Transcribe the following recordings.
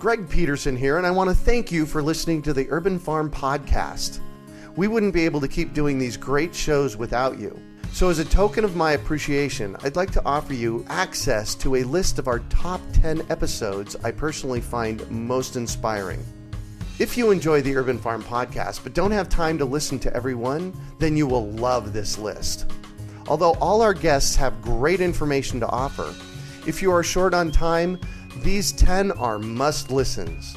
Greg Peterson here, and I want to thank you for listening to the Urban Farm Podcast. We wouldn't be able to keep doing these great shows without you. So as a token of my appreciation, I'd like to offer you access to a list of our top 10 episodes I personally find most inspiring. If you enjoy the Urban Farm Podcast but don't have time to listen to every one, then you will love this list. Although all our guests have great information to offer, if you are short on time, these 10 are must-listens.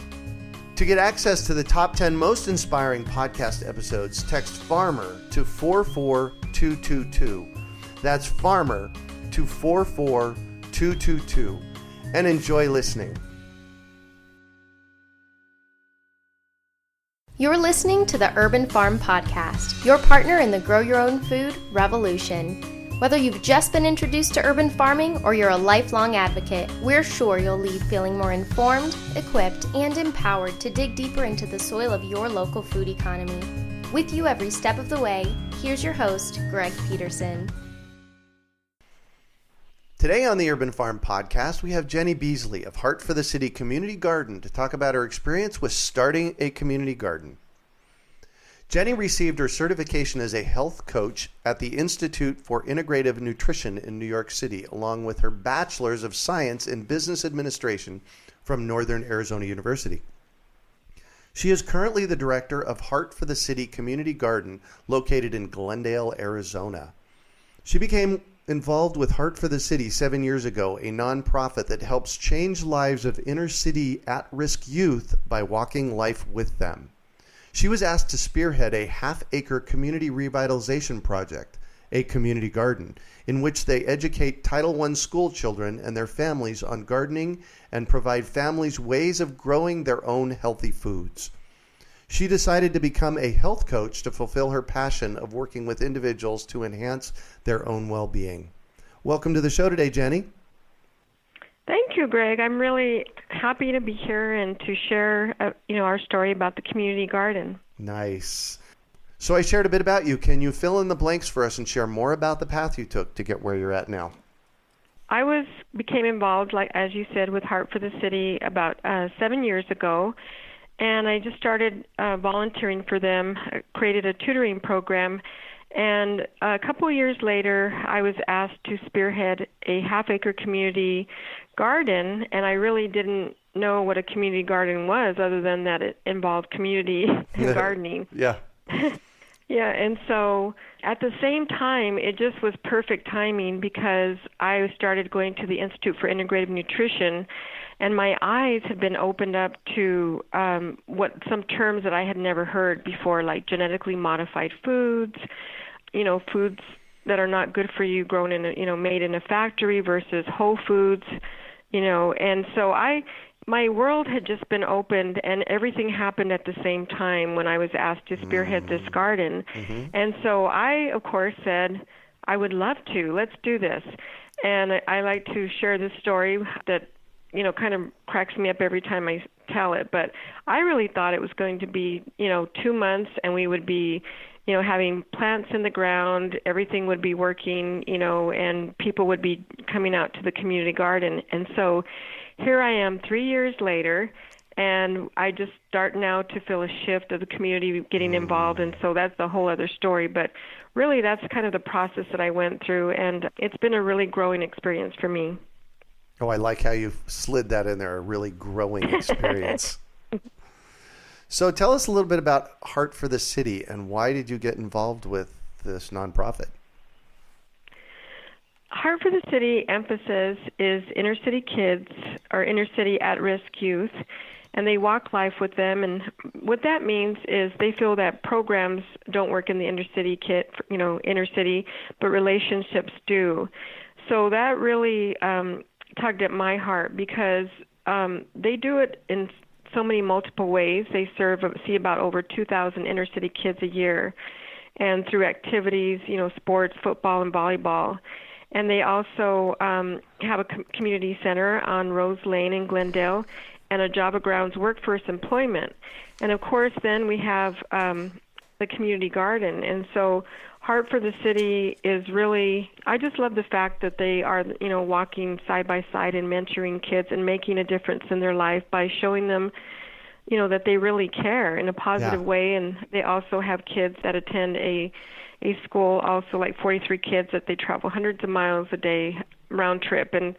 To get access to the top 10 most inspiring podcast episodes, text FARMER to 44222. That's FARMER to 44222. And enjoy listening. You're listening to the Urban Farm Podcast, your partner in the Grow Your Own Food revolution. Whether you've just been introduced to urban farming or you're a lifelong advocate, we're sure you'll leave feeling more informed, equipped, and empowered to dig deeper into the soil of your local food economy. With you every step of the way, here's your host, Greg Peterson. Today on the Urban Farm Podcast, we have Jenny Beasley of Heart for the City Community Garden to talk about her experience with starting a community garden. Jenny received her certification as a health coach at the Institute for Integrative Nutrition in New York City, along with her Bachelors of Science in Business Administration from Northern Arizona University. She is currently the director of Heart for the City Community Garden, located in Glendale, Arizona. She became involved with Heart for the City 7 years ago, a nonprofit that helps change lives of inner city at-risk youth by walking life with them. She was asked to spearhead a half-acre community revitalization project, a community garden, in which they educate Title I school children and their families on gardening and provide families ways of growing their own healthy foods. She decided to become a health coach to fulfill her passion of working with individuals to enhance their own well-being. Welcome to the show today, Jenny. Thank you, Greg. I'm really happy to be here and to share, our story about the community garden. Nice. So I shared a bit about you. Can you fill in the blanks for us and share more about the path you took to get where you're at now? I became involved, like as you said, with Heart for the City about 7 years ago, and I just started volunteering for them. I created a tutoring program. And a couple of years later, I was asked to spearhead a half-acre community garden, and I really didn't know what a community garden was other than that it involved community and gardening. Yeah. Yeah, and so at the same time, it just was perfect timing because I started going to the Institute for Integrative Nutrition, and my eyes had been opened up to some terms that I had never heard before, like genetically modified foods, foods that are not good for you, grown in made in a factory versus whole foods, and so my world had just been opened, and everything happened at the same time when I was asked to spearhead this garden. Mm-hmm. And so I, of course, said, I would love to. Let's do this. And I like to share this story that, kind of cracks me up every time I tell it. But I really thought it was going to be, 2 months, and we would be, having plants in the ground, everything would be working, and people would be coming out to the community garden. And so here I am 3 years later, and I just start now to feel a shift of the community getting involved, and so that's a whole other story. But really, that's kind of the process that I went through, and it's been a really growing experience for me. Oh, I like how you slid that in there, a really growing experience. So tell us a little bit about Heart for the City, and why did you get involved with this nonprofit? Heart for the City emphasis is inner city kids or inner city at-risk youth, and they walk life with them. And what that means is they feel that programs don't work in the inner city, but relationships do. So that really tugged at my heart because they do it in so many multiple ways. They see about over 2,000 inner city kids a year, and through activities, sports, football, and volleyball. And they also have a community center on Rose Lane in Glendale and a Java Grounds workforce employment. And, of course, then we have the community garden. And so Heart for the City is really, I just love the fact that they are, walking side by side and mentoring kids and making a difference in their life by showing them, that they really care in a positive way. And they also have kids that attend a school, also like 43 kids that they travel hundreds of miles a day round trip. And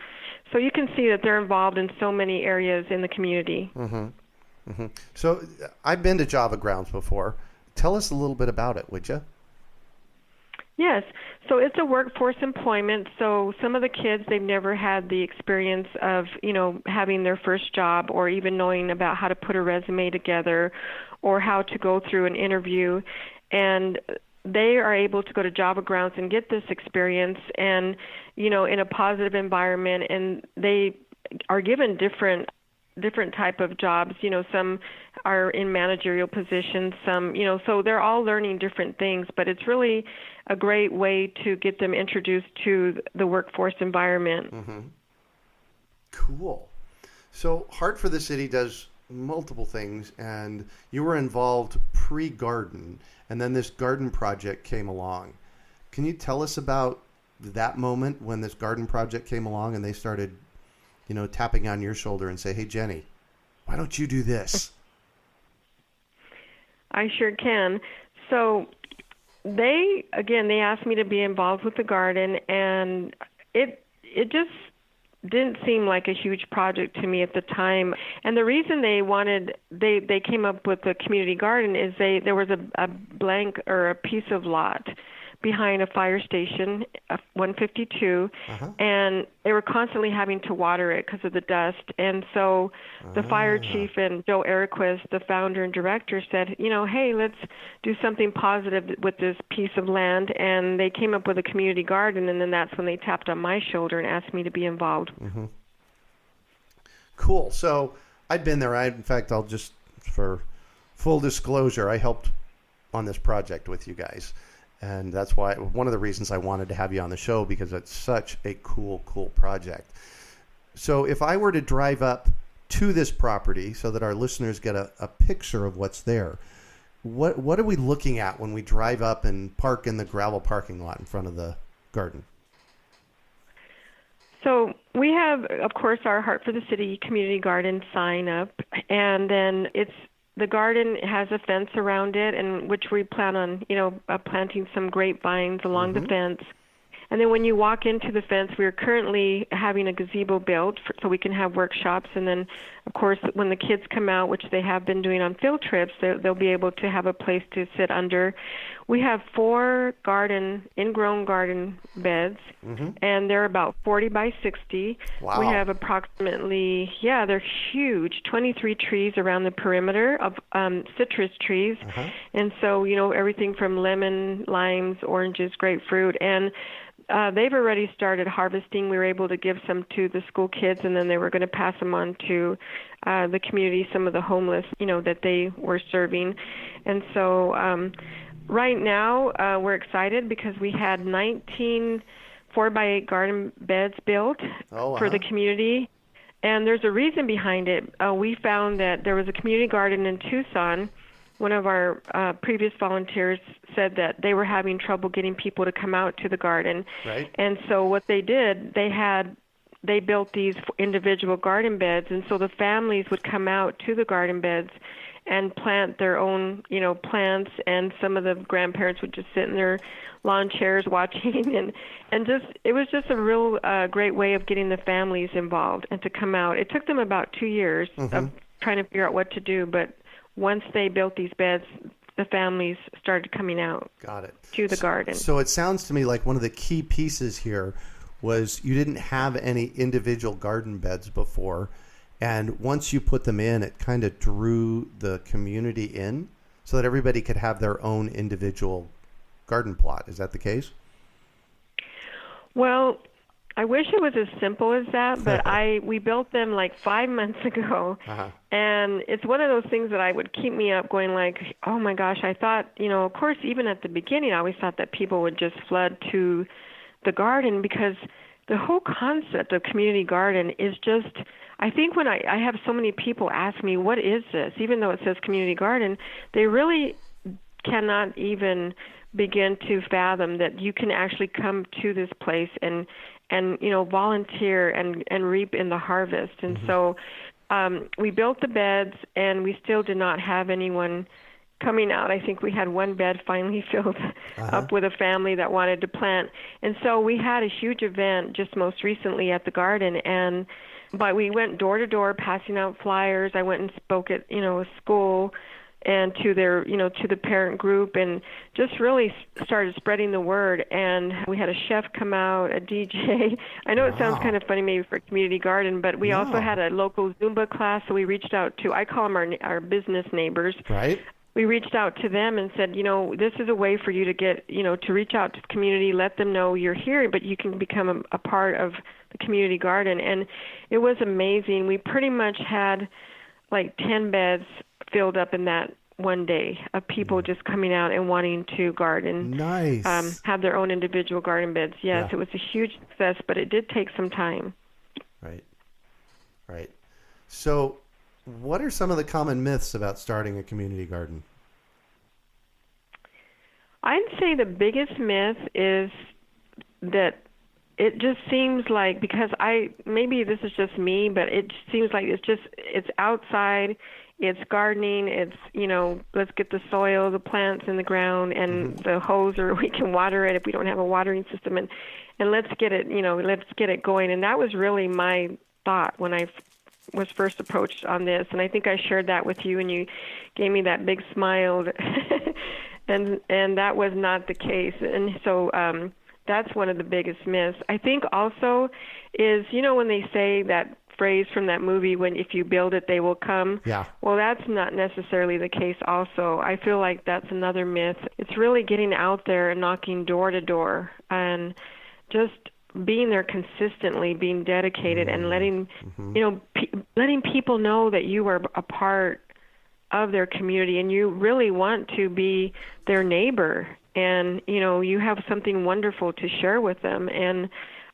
so you can see that they're involved in so many areas in the community. Mm-hmm. Mm-hmm. So I've been to Java Grounds before. Tell us a little bit about it, would you? Yes. So it's a workforce employment. So some of the kids, they've never had the experience of, having their first job or even knowing about how to put a resume together or how to go through an interview. And they are able to go to Java Grounds and get this experience and, in a positive environment. And they are given different type of jobs. Some are in managerial positions, some, so they're all learning different things, but it's really a great way to get them introduced to the workforce environment. Mm-hmm. Cool. So Heart for the City does multiple things, and you were involved pre-garden, and then this garden project came along. Can you tell us about that moment when this garden project came along and they started, tapping on your shoulder and say, "Hey, Jenny, why don't you do this?" I sure can. So they asked me to be involved with the garden, and it just didn't seem like a huge project to me at the time. And the reason they came up with the community garden is there was a blank or a piece of lot behind a fire station, 152, and they were constantly having to water it because of the dust. And so the fire chief and Joe Eriquist, the founder and director, said, hey, let's do something positive with this piece of land. And they came up with a community garden, and then that's when they tapped on my shoulder and asked me to be involved. Mm-hmm. Cool. So I'd been there. In fact, I'll just, for full disclosure, I helped on this project with you guys. And that's why one of the reasons I wanted to have you on the show, because it's such a cool project. So if I were to drive up to this property so that our listeners get a picture of what's there, what are we looking at when we drive up and park in the gravel parking lot in front of the garden? So we have, of course, our Heart for the City community garden sign up, and then the garden has a fence around it, and which we plan on, planting some grapevines along the fence. And then when you walk into the fence, we are currently having a gazebo built so we can have workshops. And then, of course, when the kids come out, which they have been doing on field trips, they'll be able to have a place to sit under. We have 4 ingrown garden beds, and they're about 40 by 60. Wow. We have approximately, they're huge, 23 trees around the perimeter of citrus trees. And so, everything from lemon, limes, oranges, grapefruit, and they've already started harvesting. We were able to give some to the school kids, and then they were going to pass them on to the community, some of the homeless, that they were serving. And so right now we're excited because we had 19 4x8 garden beds built for the community. And there's a reason behind it. We found that there was a community garden in Tucson. One of our previous volunteers said that they were having trouble getting people to come out to the garden. Right. And so what they did, they built these individual garden beds, and so the families would come out to the garden beds and plant their own, plants, and some of the grandparents would just sit in their lawn chairs watching, and just it was just a real great way of getting the families involved and to come out. It took them about 2 years of trying to figure out what to do, but once they built these beds, the families started coming out. Got it. To the garden. So it sounds to me like one of the key pieces here was you didn't have any individual garden beds before, and once you put them in, it kind of drew the community in so that everybody could have their own individual garden plot. Is that the case? Well, I wish it was as simple as that, but we built them like 5 months ago, and it's one of those things that would keep me up going like, oh my gosh, I thought, of course, even at the beginning, I always thought that people would just flood to the garden because the whole concept of community garden is just, I think when I have so many people ask me, what is this? Even though it says community garden, they really cannot even begin to fathom that you can actually come to this place and volunteer and reap in the harvest. And so we built the beds, and we still did not have anyone coming out. I think we had one bed finally filled up with a family that wanted to plant. And so we had a huge event just most recently at the garden, but we went door to door passing out flyers. I went and spoke at, a school and to their, to the parent group, and just really started spreading the word. And we had a chef come out, a DJ. I know it sounds kind of funny maybe for a community garden, but we also had a local Zumba class. So we reached out to, I call them our business neighbors. Right. We reached out to them and said, this is a way for you to get, to reach out to the community, let them know you're here, but you can become a part of the community garden. And it was amazing. We pretty much had like 10 beds filled up in that one day of people just coming out and wanting to garden. Nice. Have their own individual garden beds. Yes, It was a huge success, but it did take some time. Right. So what are some of the common myths about starting a community garden? I'd say the biggest myth is that it just seems like, because maybe this is just me, but it seems like it's outside, it's gardening, it's, let's get the soil, the plants in the ground, and the hose, or we can water it if we don't have a watering system, and let's get it going. And that was really my thought when I was first approached on this, and I think I shared that with you, and you gave me that big smile, and that was not the case. And so that's one of the biggest myths. I think also is, when they say that phrase from that movie, if you build it, they will come. Yeah. Well, that's not necessarily the case also. I feel like that's another myth. It's really getting out there and knocking door to door and just being there consistently, being dedicated, and letting letting people know that you are a part of their community and you really want to be their neighbor, and you have something wonderful to share with them. And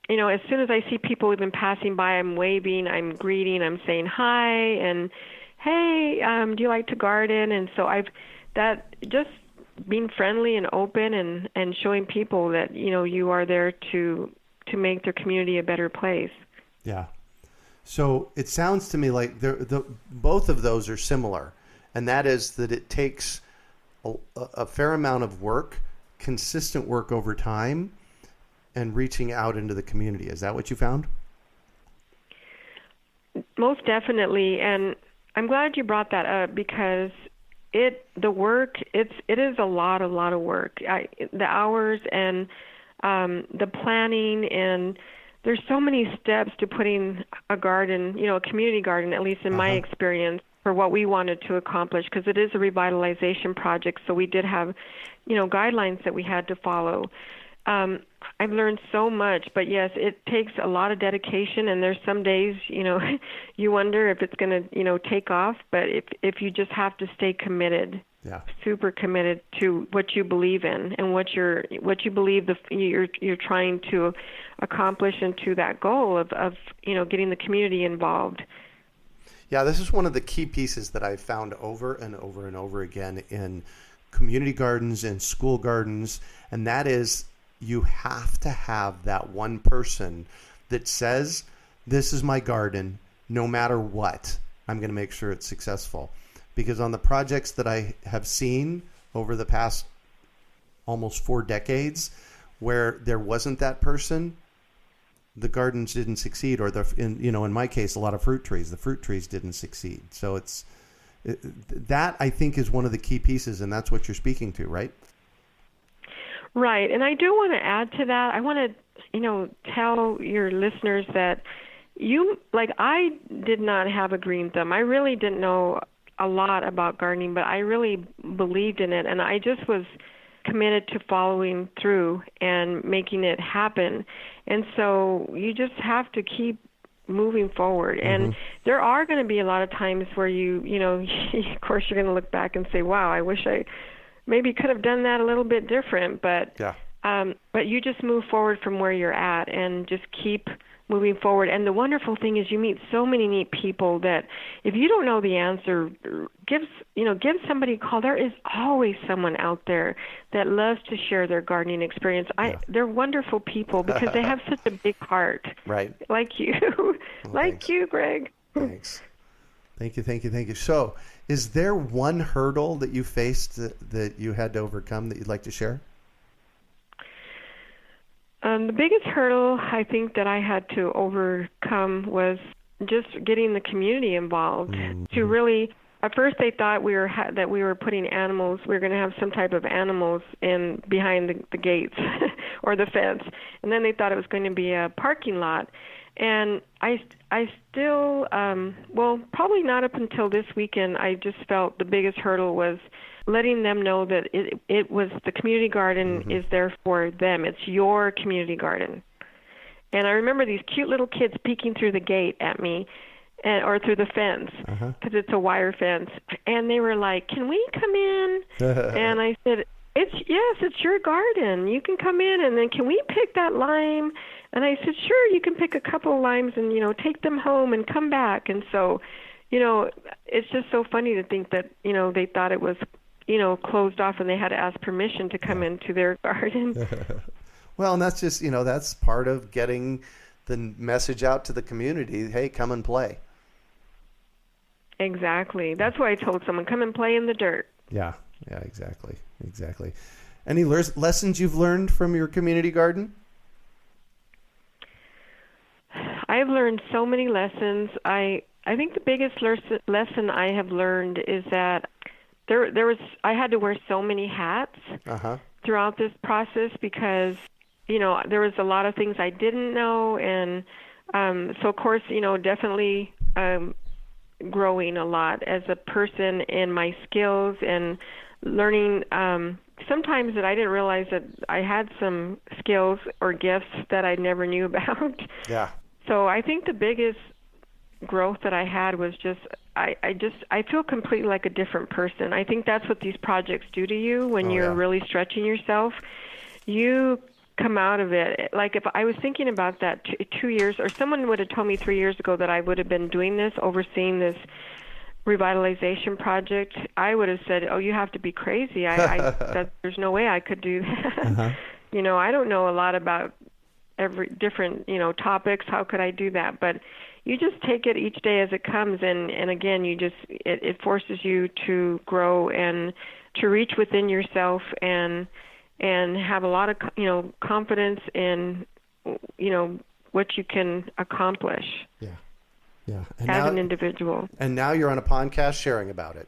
as soon as I see people even passing by, I'm waving, I'm greeting, I'm saying hi, and hey, do you like to garden? And so just being friendly and open and showing people that you are there to make their community a better place. Yeah. So it sounds to me like both of those are similar, and that is that it takes a fair amount of work, consistent work over time, and reaching out into the community. Is that what you found? Most definitely, and I'm glad you brought that up, because it is a lot of work. The hours and the planning, and there's so many steps to putting a garden, a community garden, at least in my experience, for what we wanted to accomplish, because it is a revitalization project. So we did have, guidelines that we had to follow. I've learned so much, but yes, it takes a lot of dedication, and there's some days, you wonder if it's going to, take off, but if you just have to stay committed. Yeah. Super committed to what you believe in and what you believe you're trying to accomplish, and to that goal of getting the community involved. Yeah, this is one of the key pieces that I've found over and over and over again in community gardens and school gardens, and that is you have to have that one person that says, this is my garden, no matter what, I'm going to make sure it's successful. Because on the projects that I have seen over the past almost 4 decades, where there wasn't that person, the gardens didn't succeed, or in my case, a lot of fruit trees. The fruit trees didn't succeed. So that I think is one of the key pieces, and that's what you're speaking to, right? Right, and I do want to add to that. I want to, tell your listeners that I did not have a green thumb. I really didn't know a lot about gardening, but I really believed in it, and I just was committed to following through and making it happen. And so you just have to keep moving forward. And there are going to be a lot of times where of course you're going to look back and say, wow, I wish I maybe could have done that a little bit different, but you just move forward from where you're at and just keep moving forward. And the wonderful thing is you meet so many neat people that if you don't know the answer, give somebody a call. There is always someone out there that loves to share their gardening experience. They're wonderful people because they have such a big heart. Right. Like you. Well, thanks. You, Greg. Thanks. Thank you. So is there one hurdle that you faced that you had to overcome that you'd like to share? The biggest hurdle I think that I had to overcome was just getting the community involved. Mm-hmm. To really, at first they thought that we were putting animals. We were going to have some type of animals in behind the gates or the fence, and then they thought it was going to be a parking lot. And I still, probably not up until this weekend. I just felt the biggest hurdle was letting them know that it was the community garden mm-hmm. is there for them. It's your community garden. And I remember these cute little kids peeking through the gate at me, or through the fence, because it's a wire fence. And they were like, "Can we come in?" And I said, It's your garden. You can come in, and then can we pick that lime? And I said, sure, you can pick a couple of limes and, take them home and come back. And so, it's just so funny to think that, they thought it was, closed off and they had to ask permission to come into their garden. Well, and that's just, that's part of getting the message out to the community. Hey, come and play. Exactly. That's why I told someone, come and play in the dirt. Yeah, exactly. Any lessons you've learned from your community garden? I've learned so many lessons. I think the biggest lesson I have learned is that I had to wear so many hats throughout this process because, there was a lot of things I didn't know. And so, of course, definitely growing a lot as a person in my skills and learning sometimes that I didn't realize that I had some skills or gifts that I never knew about. Yeah. So I think the biggest growth that I had was just I feel completely like a different person. I think that's what these projects do to you when you're really stretching yourself. You come out of it. Like if I was thinking about that 2 years, or someone would have told me 3 years ago that I would have been doing this, overseeing this revitalization project, I would have said, "Oh, you have to be crazy. There's no way I could do that." I don't know a lot about every different, topics. How could I do that? But you just take it each day as it comes. And again, it forces you to grow and to reach within yourself and have a lot of, confidence in, what you can accomplish. Yeah. As an individual. And now you're on a podcast sharing about it.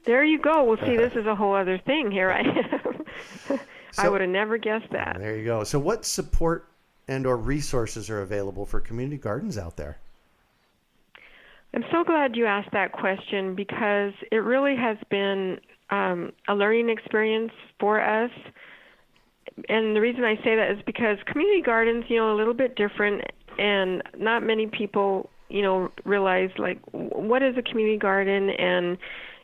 There you go. Well, see, this is a whole other thing. Here I am. I would have never guessed that. There you go. So what support and or resources are available for community gardens out there? I'm so glad you asked that question because it really has been a learning experience for us. And the reason I say that is because community gardens, a little bit different, and not many people, realize, like, what is a community garden and,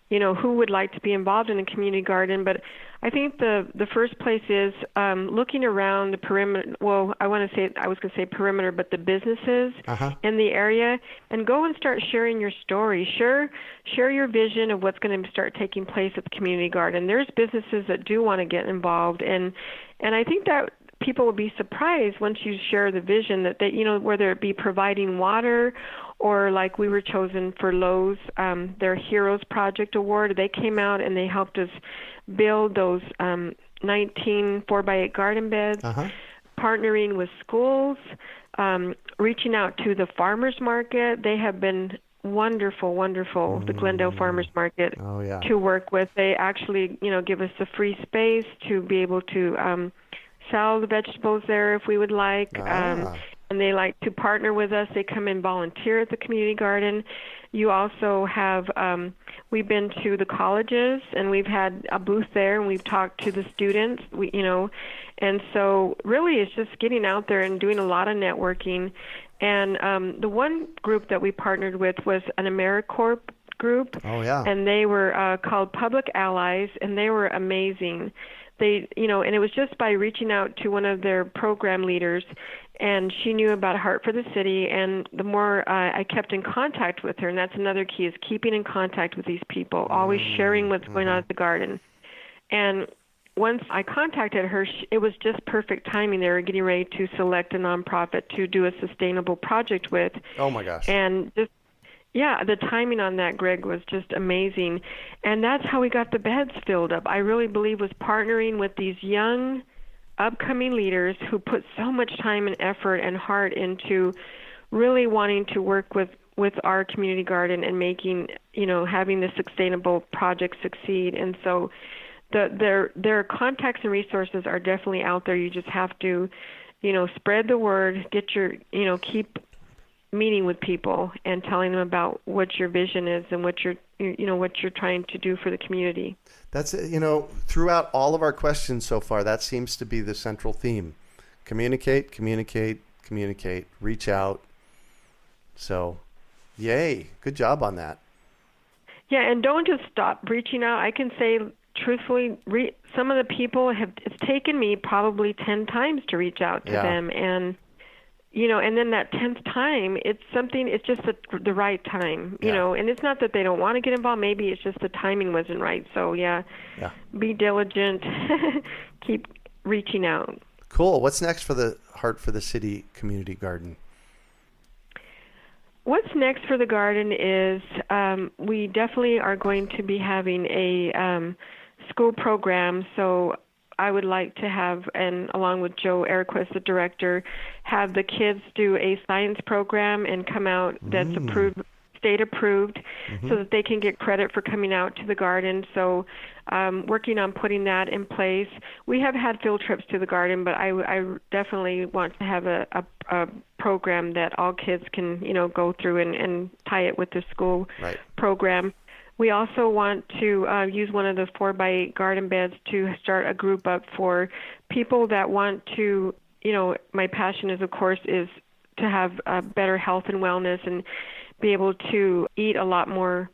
who would like to be involved in a community garden. But I think the first place is looking around the perimeter. Well, I was going to say perimeter, but the businesses in the area, and go and start sharing your story. Share your vision of what's going to start taking place at the community garden. There's businesses that do want to get involved, and I think that people will be surprised once you share the vision that they, whether it be providing water or like we were chosen for Lowe's, their Heroes Project Award. They came out and they helped us build those 19 4x8 garden beds, partnering with schools, reaching out to the farmers market. They have been wonderful, the Glendale Farmers Market to work with. They actually, give us a free space to be able to sell the vegetables there if we would like. And they like to partner with us. They come and volunteer at the community garden. You also have, we've been to the colleges and we've had a booth there and we've talked to the students, and so really it's just getting out there and doing a lot of networking. And the one group that we partnered with was an AmeriCorps group. And they were called Public Allies, and they were amazing. They, and it was just by reaching out to one of their program leaders and she knew about Heart for the City, and the more I kept in contact with her, and that's another key, is keeping in contact with these people, always sharing what's going on at the garden. And once I contacted her, it was just perfect timing. They were getting ready to select a nonprofit to do a sustainable project with. Oh, my gosh. And just, yeah, the timing on that, Greg, was just amazing. And that's how we got the beds filled up. I really believe was partnering with these young, upcoming leaders who put so much time and effort and heart into really wanting to work with our community garden and making, having the sustainable project succeed. And so their contacts and resources are definitely out there. You just have to, spread the word, keep meeting with people and telling them about what your vision is and what you're trying to do for the community. That's, throughout all of our questions so far, that seems to be the central theme. Communicate, communicate, communicate, reach out. So, yay. Good job on that. Yeah, and don't just stop reaching out. I can say, truthfully, some of the people it's taken me probably 10 times to reach out to them. And, and then that 10th time, it's just the right time, and it's not that they don't want to get involved. Maybe it's just the timing wasn't right. So, be diligent, keep reaching out. Cool. What's next for the Heart for the City Community Garden? What's next for the garden is we definitely are going to be having a school program. So I would like to have, and along with Joe Eriquist, the director, have the kids do a science program and come out that's approved, state approved, so that they can get credit for coming out to the garden. So working on putting that in place. We have had field trips to the garden, but I definitely want to have a program that all kids can, go through and tie it with the school program. We also want to use one of the 4x8 garden beds to start a group up for people that want to, my passion is, of course, is to have better health and wellness and be able to eat a lot more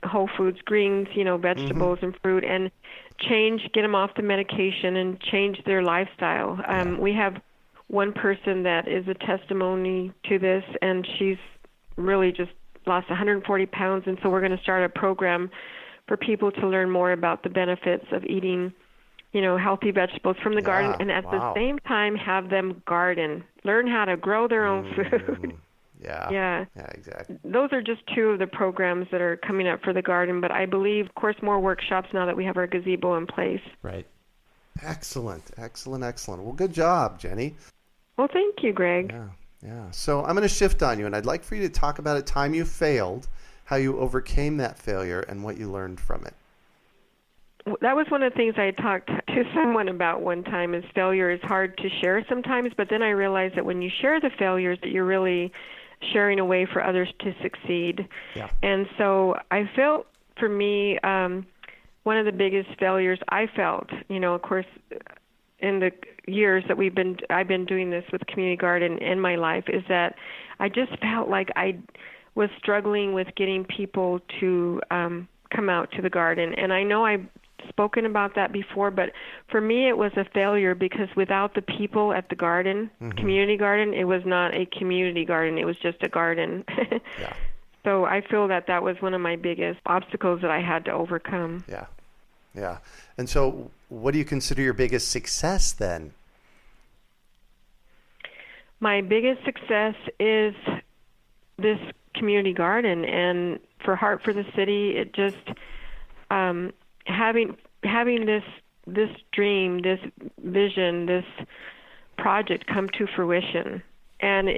whole foods, greens, vegetables and fruit, and get them off the medication and change their lifestyle. We have one person that is a testimony to this, and she's really just lost 140 pounds, and so we're going to start a program for people to learn more about the benefits of eating, healthy vegetables from the garden, and at the same time have them garden, learn how to grow their own food. Yeah, exactly. Those are just two of the programs that are coming up for the garden, but I believe, of course, more workshops now that we have our gazebo in place. Right. Excellent. Well, good job, Jenny. Well, thank you, Greg. Yeah. So I'm going to shift on you, and I'd like for you to talk about a time you failed, how you overcame that failure, and what you learned from it. That was one of the things I talked to someone about one time, is failure is hard to share sometimes, but then I realized that when you share the failures, that you're really sharing a way for others to succeed. Yeah. And so I felt, for me, one of the biggest failures I felt, of course, in the years that I've been doing this with Community Garden in my life, is that I just felt like I was struggling with getting people to come out to the garden. And I know I've spoken about that before, but for me it was a failure because without the people at the garden, Community Garden, it was not a community garden. It was just a garden. So I feel that was one of my biggest obstacles that I had to overcome. Yeah. And so what do you consider your biggest success then? My biggest success is this community garden, and for Heart for the City, it just having this dream, this vision, this project come to fruition. And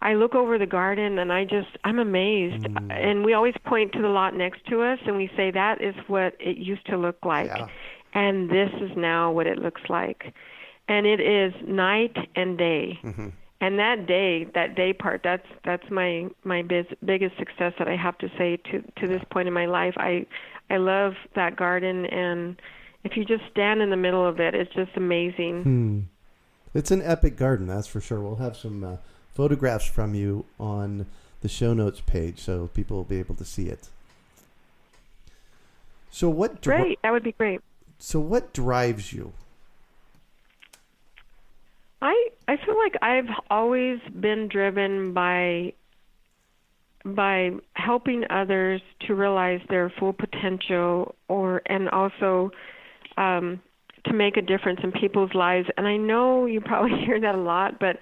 I look over the garden and I'm amazed. And we always point to the lot next to us and we say that is what it used to look like. Yeah. And this is now what it looks like. And it is night and day. And that day part, that's my biggest success that I have to say to this point in my life. I love that garden, and if you just stand in the middle of it, it's just amazing. It's an epic garden, that's for sure. We'll have some photographs from you on the show notes page so people will be able to see it. So Great, that would be great. So what drives you? I I feel like I've always been driven by helping others to realize their full potential, and also to make a difference in people's lives. And I know you probably hear that a lot, but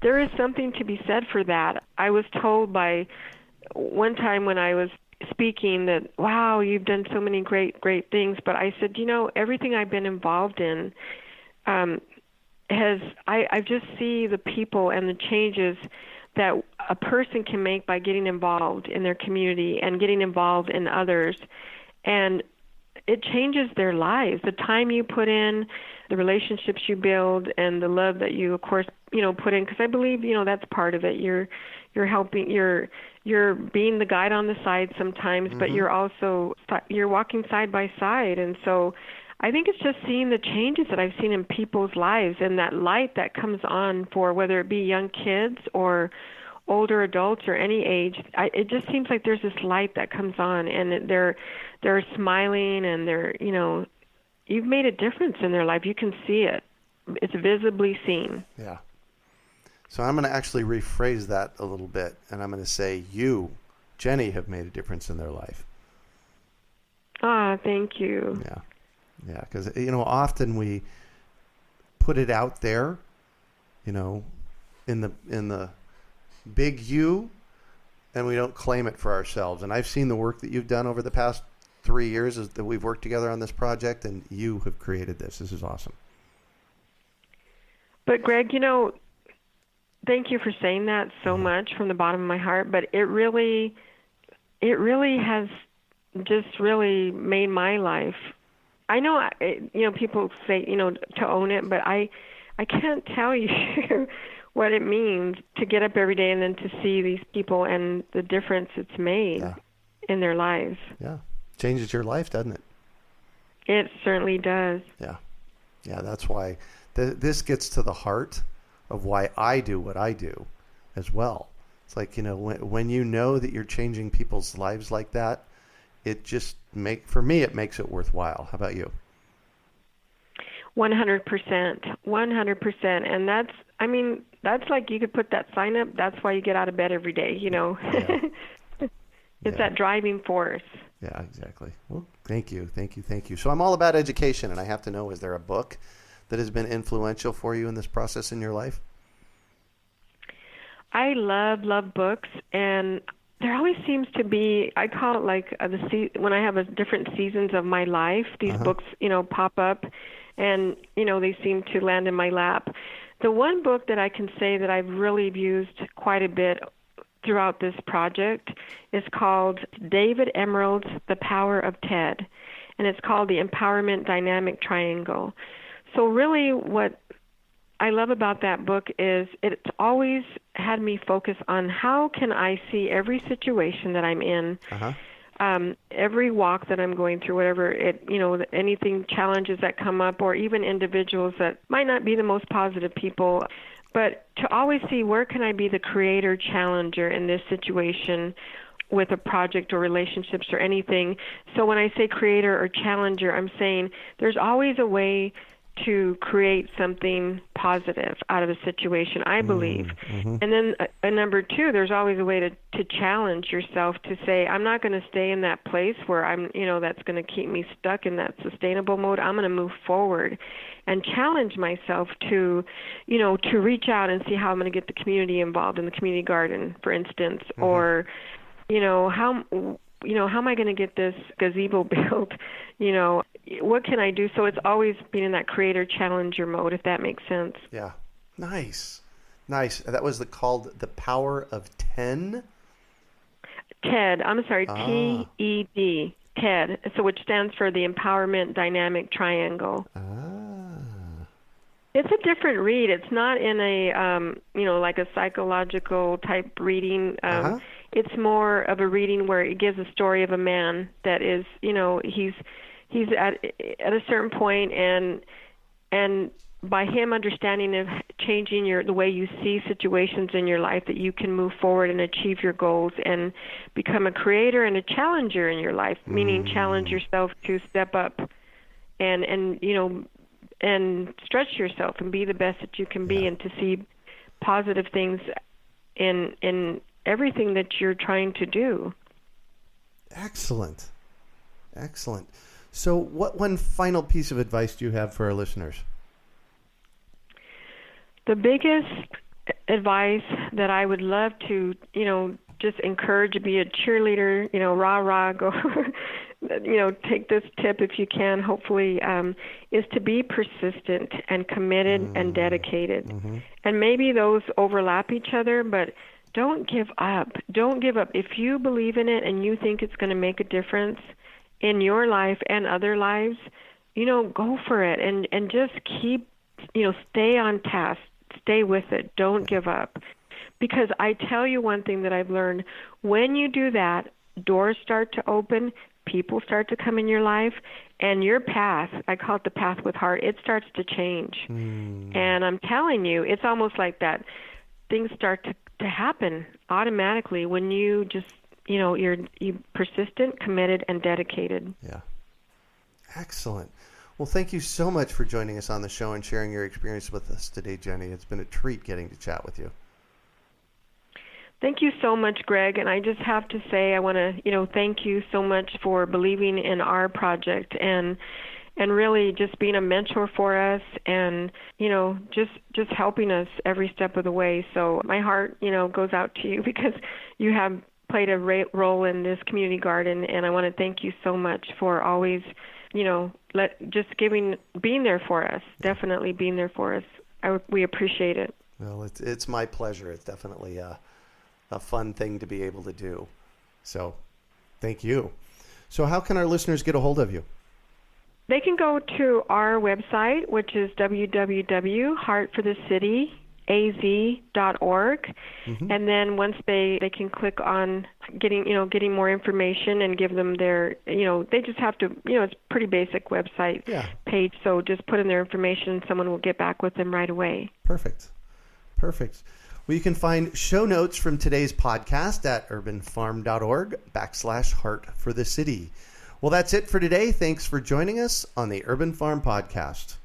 there is something to be said for that. I was told by one time when I was speaking that, wow, you've done so many great things. But I said, everything I've been involved in I just see the people and the changes that a person can make by getting involved in their community and getting involved in others. And it changes their lives. The time you put in, the relationships you build, and the love that you, of course, put in. Because I believe, that's part of it. You're helping. You're being the guide on the side sometimes, but you're walking side by side. And so, I think it's just seeing the changes that I've seen in people's lives and that light that comes on for whether it be young kids or older adults or any age. It just seems like there's this light that comes on, and they're smiling, and you've made a difference in their life. You can see it. It's visibly seen. Yeah. So I'm going to actually rephrase that a little bit, and I'm going to say you, Jenny, have made a difference in their life. Thank you. Yeah. Yeah, because, often we put it out there, in the big U, and we don't claim it for ourselves. And I've seen the work that you've done over the past 3 years that we've worked together on this project, and you have created this. This is awesome. But Greg, thank you for saying that so much from the bottom of my heart. But it really has just really made my life. I know, people say, to own it, but I can't tell you what it means to get up every day and then to see these people and the difference it's made in their lives. Yeah. Changes your life, doesn't it? It certainly does. Yeah. Yeah, that's why this gets to the heart of why I do what I do as well. It's like, when you know that you're changing people's lives like that, it just for me, it makes it worthwhile. How about you? 100%. And that's like you could put that sign up. That's why you get out of bed every day, Yeah. It's that driving force. Yeah, exactly. Well, thank you. So I'm all about education, and I have to know, is there a book that has been influential for you in this process in your life? I love books, and there always seems to be, I call it like when I have different seasons of my life, these books, pop up, and, they seem to land in my lap. The one book that I can say that I've really used quite a bit throughout this project is called David Emerald's The Power of TED, and it's called The Empowerment Dynamic Triangle. So really what I love about that book is it's always had me focus on how can I see every situation that I'm in, every walk that I'm going through, whatever anything, challenges that come up, or even individuals that might not be the most positive people, but to always see where can I be the creator challenger in this situation with a project or relationships or anything. So when I say creator or challenger, I'm saying there's always a way to create something positive out of a situation, I believe. And then number two, there's always a way to challenge yourself to say, I'm not going to stay in that place where I'm, that's going to keep me stuck in that sustainable mode. I'm going to move forward and challenge myself to, to reach out and see how I'm going to get the community involved in the community garden, for instance, or, how am I going to get this gazebo built? What can I do? So it's always been in that creator challenger mode, if that makes sense. Yeah. Nice. That was called The Power of 10? TED. I'm sorry, TED. TED. So which stands for the Empowerment Dynamic Triangle. It's a different read. It's not in a, like a psychological type reading. It's more of a reading where it gives a story of a man that is, he's at a certain point, and by him understanding of changing the way you see situations in your life, that you can move forward and achieve your goals and become a creator and a challenger in your life, meaning challenge yourself to step up and and stretch yourself and be the best that you can be, and to see positive things in everything that you're trying to do. Excellent. So what one final piece of advice do you have for our listeners? The biggest advice that I would love to, just encourage, to be a cheerleader, rah, go, take this tip if you can, hopefully, is to be persistent and committed and dedicated. Mm-hmm. And maybe those overlap each other, but don't give up. Don't give up. If you believe in it and you think it's going to make a difference in your life and other lives, go for it, and just keep, stay on task. Stay with it. Don't give up. Because I tell you one thing that I've learned, when you do that, doors start to open, people start to come in your life, and your path, I call it the path with heart, it starts to change. And I'm telling you, it's almost like that. Things start to happen automatically when you just, you're persistent, committed, and dedicated. Yeah. Excellent. Well, thank you so much for joining us on the show and sharing your experience with us today, Jenny. It's been a treat getting to chat with you. Thank you so much, Greg. And I just have to say, I want to, thank you so much for believing in our project and really just being a mentor for us and, just helping us every step of the way. So my heart, goes out to you because you have played a role in this community garden. And I want to thank you so much for always, being there for us, definitely being there for us. We appreciate it. Well, it's my pleasure. It's definitely a fun thing to be able to do. So thank you. So how can our listeners get a hold of you? They can go to our website, which is www.heartforthecityaz.org. Mm-hmm. And then once they can click on getting more information and give them their, they just have to, it's a pretty basic website page. So just put in their information and someone will get back with them right away. Perfect. Well, you can find show notes from today's podcast at urbanfarm.org/heartforthecity. Well, that's it for today. Thanks for joining us on the Urban Farm Podcast.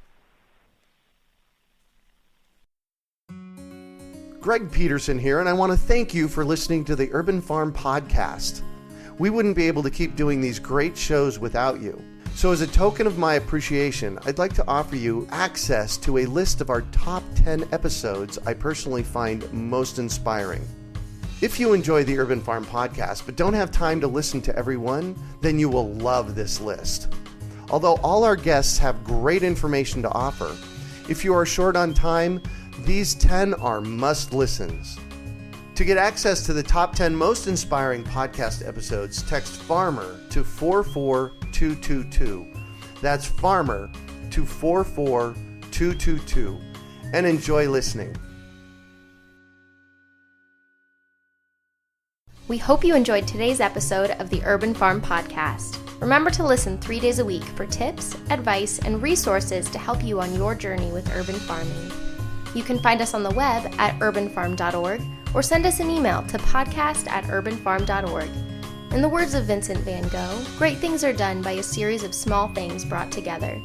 Greg Peterson here, and I want to thank you for listening to the Urban Farm Podcast. We wouldn't be able to keep doing these great shows without you. So as a token of my appreciation, I'd like to offer you access to a list of our top 10 episodes I personally find most inspiring. If you enjoy the Urban Farm Podcast but don't have time to listen to every one, then you will love this list. Although all our guests have great information to offer, if you are short on time, these 10 are must-listens. To get access to the top 10 most inspiring podcast episodes, text FARMER to 44222. That's FARMER to 44222. And enjoy listening. We hope you enjoyed today's episode of the Urban Farm Podcast. Remember to listen 3 days a week for tips, advice, and resources to help you on your journey with urban farming. You can find us on the web at urbanfarm.org or send us an email to podcast@urbanfarm.org. In the words of Vincent van Gogh, great things are done by a series of small things brought together.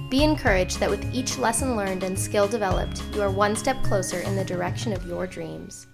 Be encouraged that with each lesson learned and skill developed, you are one step closer in the direction of your dreams.